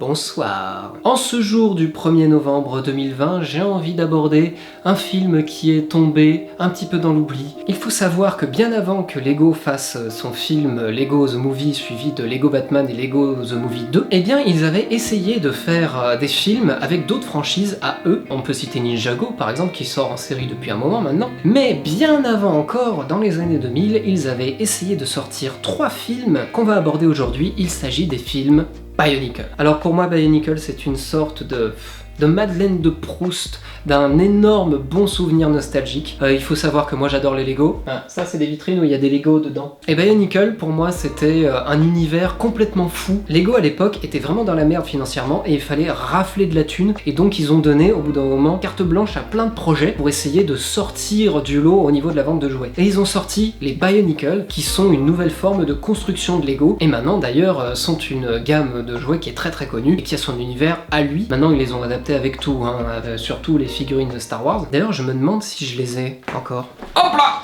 Bonsoir. En ce jour du 1er novembre 2020, j'ai envie d'aborder un film qui est tombé un petit peu dans l'oubli. Il faut savoir que bien avant que Lego fasse son film Lego The Movie suivi de Lego Batman et Lego The Movie 2, eh bien ils avaient essayé de faire des films avec d'autres franchises à eux. On peut citer Ninjago par exemple qui sort en série depuis un moment maintenant. Mais bien avant encore, dans les années 2000, ils avaient essayé de sortir 3 films qu'on va aborder aujourd'hui. Il s'agit des films Bionicle. Alors pour moi, Bionicle, c'est une sorte de Madeleine de Proust, d'un énorme bon souvenir nostalgique. Il faut savoir que moi j'adore les Lego. Ah, ça c'est des vitrines où il y a des Lego dedans. Et Bionicle, pour moi, c'était un univers complètement fou. Lego à l'époque était vraiment dans la merde financièrement et il fallait rafler de la thune. Et donc ils ont donné, au bout d'un moment, carte blanche à plein de projets pour essayer de sortir du lot au niveau de la vente de jouets. Et ils ont sorti les Bionicle, qui sont une nouvelle forme de construction de Lego. Et maintenant d'ailleurs, sont une gamme de jouets qui est très très connue et qui a son univers à lui. Maintenant ils les ont adaptés avec tout, hein, surtout les figurines de Star Wars. D'ailleurs, je me demande si je les ai encore. Hop là!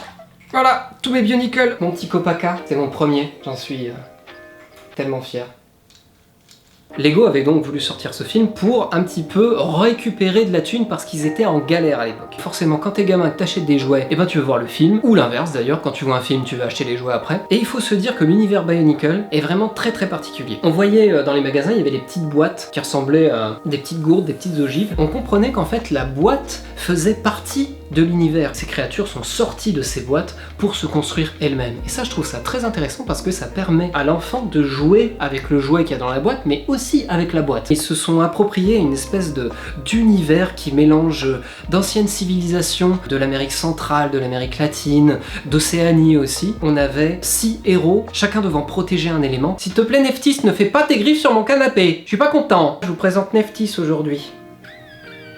Voilà, tous mes Bionicle. Mon petit Kopaka, c'est mon premier. J'en suis tellement fier. Lego avait donc voulu sortir ce film pour un petit peu récupérer de la thune parce qu'ils étaient en galère à l'époque. Forcément, quand t'es gamin que t'achètes des jouets, et ben tu veux voir le film, ou l'inverse d'ailleurs, quand tu vois un film, tu veux acheter les jouets après. Et il faut se dire que l'univers Bionicle est vraiment très très particulier. On voyait dans les magasins, il y avait des petites boîtes qui ressemblaient à des petites gourdes, des petites ogives. On comprenait qu'en fait la boîte faisait partie de l'univers. Ces créatures sont sorties de ces boîtes pour se construire elles-mêmes. Et ça, je trouve ça très intéressant parce que ça permet à l'enfant de jouer avec le jouet qu'il y a dans la boîte, mais aussi avec la boîte. Ils se sont appropriés une espèce d'univers qui mélange d'anciennes civilisations, de l'Amérique centrale, de l'Amérique latine, d'Océanie aussi. On avait 6 héros, chacun devant protéger un élément. S'il te plaît, Neftis, ne fais pas tes griffes sur mon canapé. Je suis pas content. Je vous présente Neftis aujourd'hui.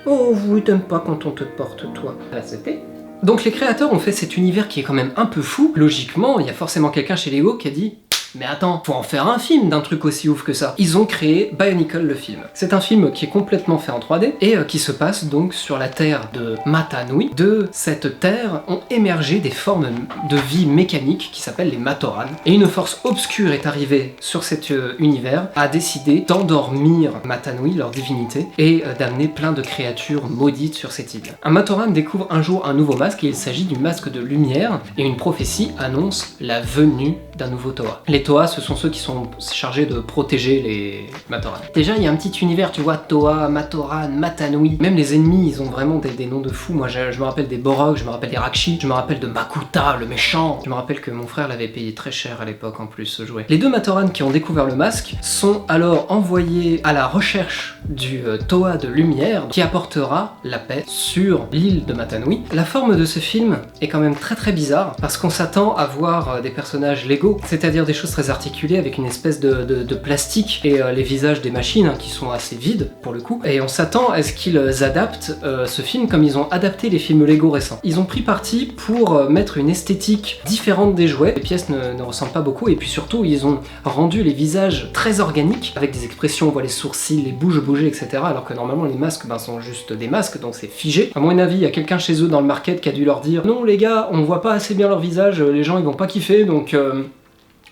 Oh, vous t'aimes pas quand on te porte, toi. Ah, c'était. Donc les créateurs ont fait cet univers qui est quand même un peu fou. Logiquement, il y a forcément quelqu'un chez Lego qui a dit mais attends, faut en faire un film d'un truc aussi ouf que ça. Ils ont créé Bionicle le film. C'est un film qui est complètement fait en 3D et qui se passe donc sur la terre de Mata Nui. De cette terre ont émergé des formes de vie mécanique qui s'appellent les Matoran. Et une force obscure est arrivée sur cet univers, a décidé d'endormir Mata Nui, leur divinité, et d'amener plein de créatures maudites sur cette île. Un Matoran découvre un jour un nouveau masque et il s'agit du masque de lumière et une prophétie annonce la venue d'un nouveau Toa. Les Toa, ce sont ceux qui sont chargés de protéger les Matoran. Déjà, il y a un petit univers, tu vois, Toa, Matoran, Mata Nui. Même les ennemis, ils ont vraiment des noms de fous. Moi, je me rappelle des Borog, je me rappelle des Rakshi, je me rappelle de Makuta, le méchant. Je me rappelle que mon frère l'avait payé très cher à l'époque, en plus, ce jouet. Les 2 Matoran qui ont découvert le masque sont alors envoyés à la recherche du Toa de lumière qui apportera la paix sur l'île de Mata Nui. La forme de ce film est quand même très très bizarre parce qu'on s'attend à voir des personnages Lego, c'est-à-dire des choses très articulées avec une espèce de plastique et les visages des machines hein, qui sont assez vides pour le coup. Et on s'attend à ce qu'ils adaptent ce film comme ils ont adapté les films Lego récents. Ils ont pris parti pour mettre une esthétique différente des jouets. Les pièces ne ressemblent pas beaucoup et puis surtout ils ont rendu les visages très organiques avec des expressions, on voit les sourcils, les bouches bouger, etc. Alors que normalement les masques sont juste des masques donc c'est figé. À mon avis, il y a quelqu'un chez eux dans le market qui a dû leur dire non les gars, on voit pas assez bien leur visage, les gens ils vont pas kiffer donc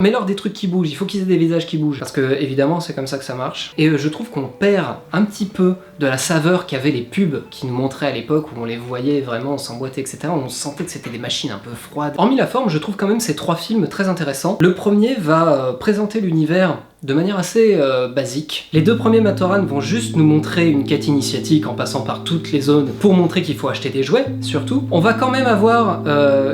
mais alors des trucs qui bougent, il faut qu'ils aient des visages qui bougent. Parce que évidemment c'est comme ça que ça marche. Et je trouve qu'on perd un petit peu de la saveur qu'avaient les pubs qui nous montraient à l'époque où on les voyait vraiment s'emboîter, etc. On sentait que c'était des machines un peu froides. Hormis la forme, je trouve quand même ces 3 films très intéressants. Le premier va présenter l'univers de manière assez basique. Les 2 premiers Matoran vont juste nous montrer une quête initiatique en passant par toutes les zones pour montrer qu'il faut acheter des jouets, surtout. On va quand même avoir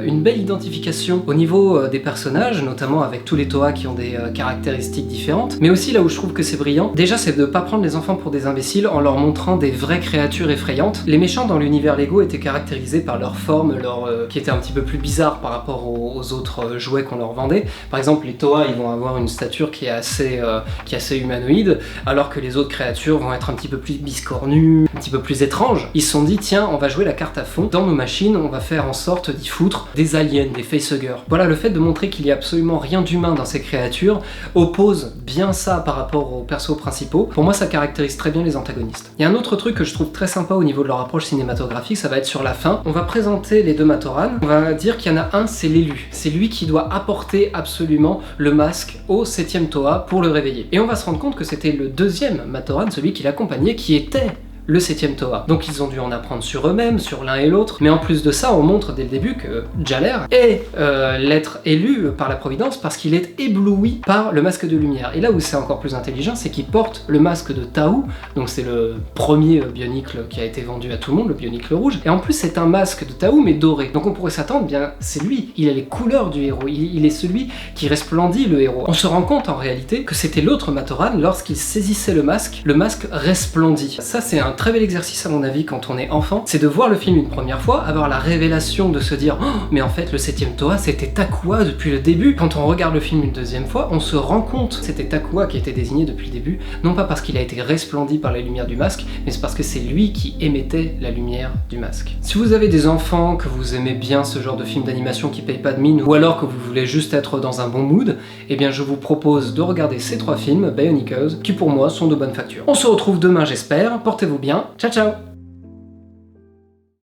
une belle identification au niveau des personnages, notamment avec tous les Toa qui ont des caractéristiques différentes. Mais aussi là où je trouve que c'est brillant, déjà c'est de ne pas prendre les enfants pour des imbéciles en leur montrant des vraies créatures effrayantes. Les méchants dans l'univers Lego étaient caractérisés par leur forme, qui était un petit peu plus bizarre par rapport aux autres jouets qu'on leur vendait. Par exemple, les Toa, ils vont avoir une stature qui est assez humanoïde, alors que les autres créatures vont être un petit peu plus biscornues, un petit peu plus étranges. Ils se sont dit, tiens, on va jouer la carte à fond. Dans nos machines, on va faire en sorte d'y foutre des aliens, des facehuggers. Voilà, le fait de montrer qu'il y a absolument rien d'humain dans ces créatures oppose bien ça par rapport aux persos principaux. Pour moi, ça caractérise très bien les antagonistes. Il y a un autre truc que je trouve très sympa au niveau de leur approche cinématographique, ça va être sur la fin. On va présenter les 2 Matoran, on va dire qu'il y en a un, c'est l'élu. C'est lui qui doit apporter absolument le masque au 7e Toa pour le réveiller. Et on va se rendre compte que c'était le deuxième Matoran, celui qui l'accompagnait, qui était le 7e Toa. Donc ils ont dû en apprendre sur eux-mêmes, sur l'un et l'autre, mais en plus de ça, on montre dès le début que Jaler est l'être élu par la Providence parce qu'il est ébloui par le masque de lumière. Et là où c'est encore plus intelligent, c'est qu'il porte le masque de Tau, donc c'est le premier bionicle qui a été vendu à tout le monde, le bionicle rouge, et en plus c'est un masque de Tau mais doré. Donc on pourrait s'attendre, bien c'est lui, il a les couleurs du héros, il est celui qui resplendit le héros. On se rend compte en réalité que c'était l'autre Matoran, lorsqu'il saisissait le masque resplendit. Ça c'est un très bel exercice à mon avis quand on est enfant, c'est de voir le film une première fois, avoir la révélation de se dire oh, mais en fait le 7e Toa c'était Takua depuis le début. Quand on regarde le film une deuxième fois, on se rend compte que c'était Takua qui était désigné depuis le début, non pas parce qu'il a été resplendi par la lumière du masque, mais c'est parce que c'est lui qui émettait la lumière du masque. Si vous avez des enfants, que vous aimez bien ce genre de film d'animation qui paye pas de mine, ou alors que vous voulez juste être dans un bon mood, eh bien je vous propose de regarder ces 3 films, Bionicles, qui pour moi sont de bonne facture. On se retrouve demain j'espère, portez-vous bien, ciao ciao.